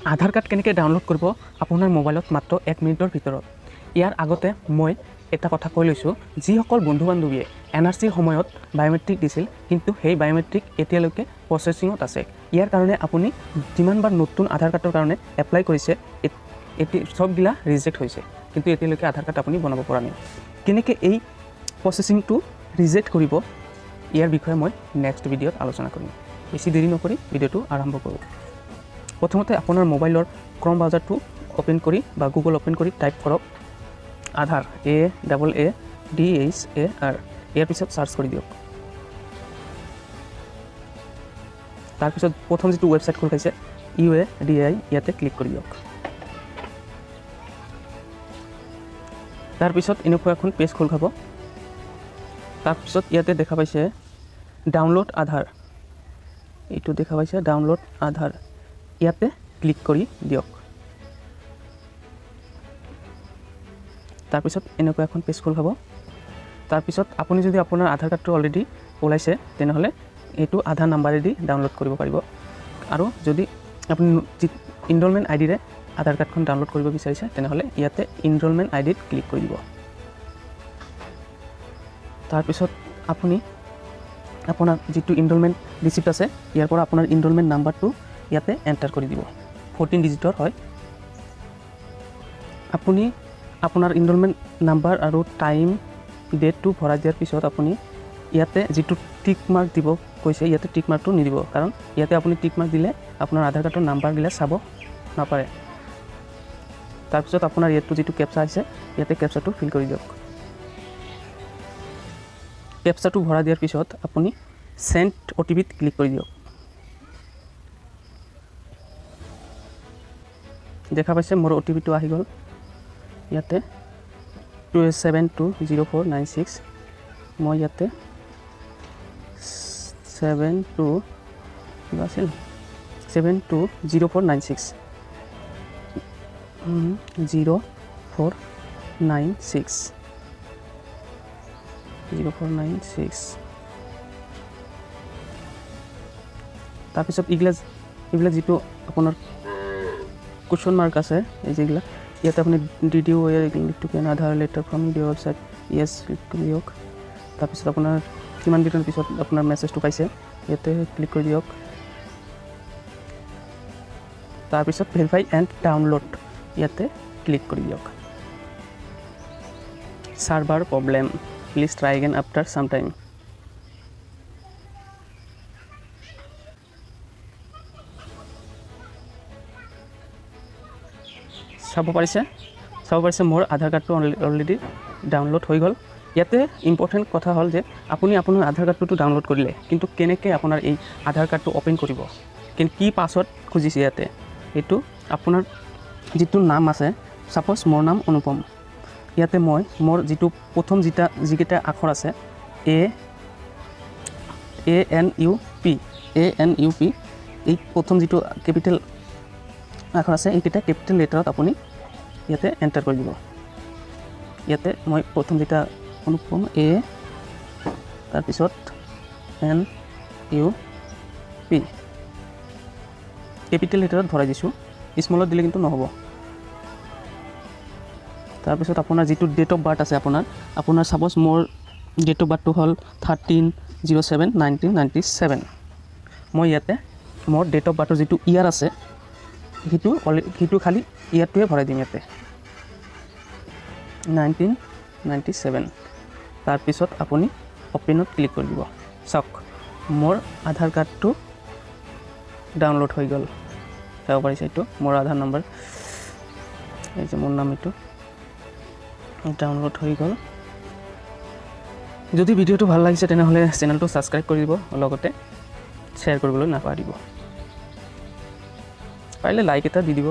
আধাৰ card কেনেকৈ download কৰিব আপোনাৰ মোবাইলত মাত্ৰ 1 মিনিটৰ ভিতৰত। ইয়াৰ আগতে মই এটা কথা কৈ লৈছোঁ, যিসকল বন্ধু বান্ধৱীয়ে NRCৰ সময়ত বায়োমেট্ৰিক দিছিল কিন্তু সেই বায়োমেট্ৰিক এতিয়ালৈকে প্ৰচেছিঙত আছে। ইয়াৰ কাৰণে আপুনি যিমানবাৰ নতুন আধাৰ কাৰ্ডৰ কাৰণে এপ্লাই কৰিছে এতিয়া সবগিলা ৰিজেক্ট হৈছে, কিন্তু এতিয়ালৈকে আধাৰ কাৰ্ড আপুনি বনাব পৰা নাই। কেনেকৈ এই প্ৰচেছিংটো ৰিজেক্ট কৰিব ইয়াৰ বিষয়ে মই নেক্সট ভিডিঅ'ত আলোচনা কৰিম। বেছি দেৰি নকৰি ভিডিঅ'টো আৰম্ভ কৰোঁ। প্ৰথমতে আপোনাৰ মোবাইলৰ ক্ৰম ব্ৰাউজাৰটো অ'পেন কৰি বা গুগল অ'পেন কৰি টাইপ কৰক আধাৰ AAADHAR। ইয়াৰ পিছত চাৰ্চ কৰি দিয়ক। তাৰপিছত প্ৰথম যিটো ৱেবছাইট খোল খাইছে UADAI, ইয়াতে ক্লিক কৰি দিয়ক। তাৰপিছত এনেকুৱা এখন পেজ খোল খাব। তাৰপিছত ইয়াতে দেখা পাইছে ডাউনলোড আধাৰ, এইটো দেখা পাইছে ডাউনলোড আধাৰ, ইয়াতে ক্লিক কৰি দিয়ক। তাৰপিছত এনেকুৱা এখন পেজ খোল খাব। তাৰপিছত আপুনি যদি আপোনাৰ আধাৰ কাৰ্ডটো অলৰেডি ওলাইছে তেনেহ'লে এইটো আধাৰ নাম্বাৰেদি ডাউনলোড কৰিব পাৰিব। আৰু যদি আপুনি ইনৰলমেণ্ট আইডিৰে আধাৰ কাৰ্ডখন ডাউনলোড কৰিব বিচাৰিছে তেনেহ'লে ইয়াতে ইনৰলমেণ্ট আইডিত ক্লিক কৰি দিব। তাৰপিছত আপুনি আপোনাৰ যিটো ইনৰলমেণ্ট ৰিচিপ্ট আছে ইয়াৰ পৰা আপোনাৰ ইনৰলমেণ্ট নাম্বাৰটো ইয়াতে এণ্টাৰ কৰি দিব। 14 ডিজিটৰ হয়। আপুনি আপোনাৰ ইনৰলমেণ্ট নাম্বাৰ আৰু টাইম ডেটটো ভৰাই দিয়াৰ পিছত আপুনি ইয়াতে যিটো টিক মাৰ্ক দিব কৈছে ইয়াতে টিক মাৰ্কটো নিদিব, কাৰণ ইয়াতে আপুনি টিক মাৰ্ক দিলে আপোনাৰ আধাৰ কাৰ্ডৰ নাম্বাৰবিলাক চাব নাপাৰে। তাৰপিছত আপোনাৰ ইয়াতো যিটো কেপচা আছে ইয়াতে কেপচাটো ফিল কৰি দিয়ক। কেপচাটো ভৰাই দিয়াৰ পিছত আপুনি চেণ্ড OTPত ক্লিক কৰি দিয়ক। দেখা পাইছে মোৰ OTPটো আহি গ'ল। ইয়াতে 720496, মই ইয়াতে 720496 0496। তাৰপিছত এইবিলাক যিটো আপোনাৰ কুৱেশ্যন মাৰ্ক আছে এই যেগিলা ইয়াতে আপুনি DDO to can Aadhaar letter from your website yes click কৰি দিয়ক। তাৰপিছত আপোনাৰ কিমান দিনৰ পিছত আপোনাৰ মেছেজটো পাইছে ইয়াতে ক্লিক কৰি দিয়ক। তাৰপিছত ভেৰিফাই এণ্ড ডাউনলোড ইয়াতে ক্লিক কৰি দিয়ক। Server problem, please try again after some time. চাব পাৰিছে মোৰ আধাৰ কাৰ্ডটো অলৰেডি ডাউনলোড হৈ গ'ল। ইয়াতে ইম্পৰ্টেণ্ট কথা হ'ল যে আপুনি আপোনাৰ আধাৰ কাৰ্ডটো ডাউনলোড কৰিলে, কিন্তু কেনেকৈ আপোনাৰ এই আধাৰ কাৰ্ডটো অ'পেন কৰিব, কি পাছৱৰ্ড খুজিছে ইয়াতে, এইটো আপোনাৰ যিটো নাম আছে, ছাপ'জ মোৰ নাম অনুপম, ইয়াতে মোৰ যিটো প্ৰথম যিকেইটা আখৰ আছে ANUP, এই প্ৰথম যিটো কেপিটেল আখৰ আছে এইকেইটা কেপিটেল লেটাৰত আপুনি ইয়াতে এণ্টাৰ কৰি দিব। ইয়াতে মই প্ৰথম যেটা অনুপম তাৰপিছত NUP কেপিটেল লেটাৰত ভৰাই দিছোঁ, স্মলত দিলে কিন্তু নহ'ব। তাৰপিছত আপোনাৰ যিটো ডেট অফ বাৰ্থ আছে আপোনাৰ ছাপ'জ মোৰ ডেট অফ বাৰ্থটো হ'ল 13/07/1997। মই ইয়াতে মোৰ ডেট অফ বাৰ্থৰ যিটো ইয়াৰ আছে সেইটো খালি ইয়াৰটোৱে ভৰাই দিম ইয়াতে 1997। তাৰপিছত আপুনি অ'পেনত ক্লিক কৰি দিব। চাওক মোৰ আধাৰ কাৰ্ডটো ডাউনলোড হৈ গ'ল। চাব পাৰিছে এইটো মোৰ আধাৰ নম্বৰ, এই যে মোৰ নাম এইটো ডাউনলোড হৈ গ'ল। যদি ভিডিঅ'টো ভাল লাগিছে তেনেহ'লে চেনেলটো ছাবস্ক্ৰাইব কৰি দিব, লগতে শ্বেয়াৰ কৰিবলৈ নাপাহৰিব, পাৰিলে লাইক এটা দি দিব।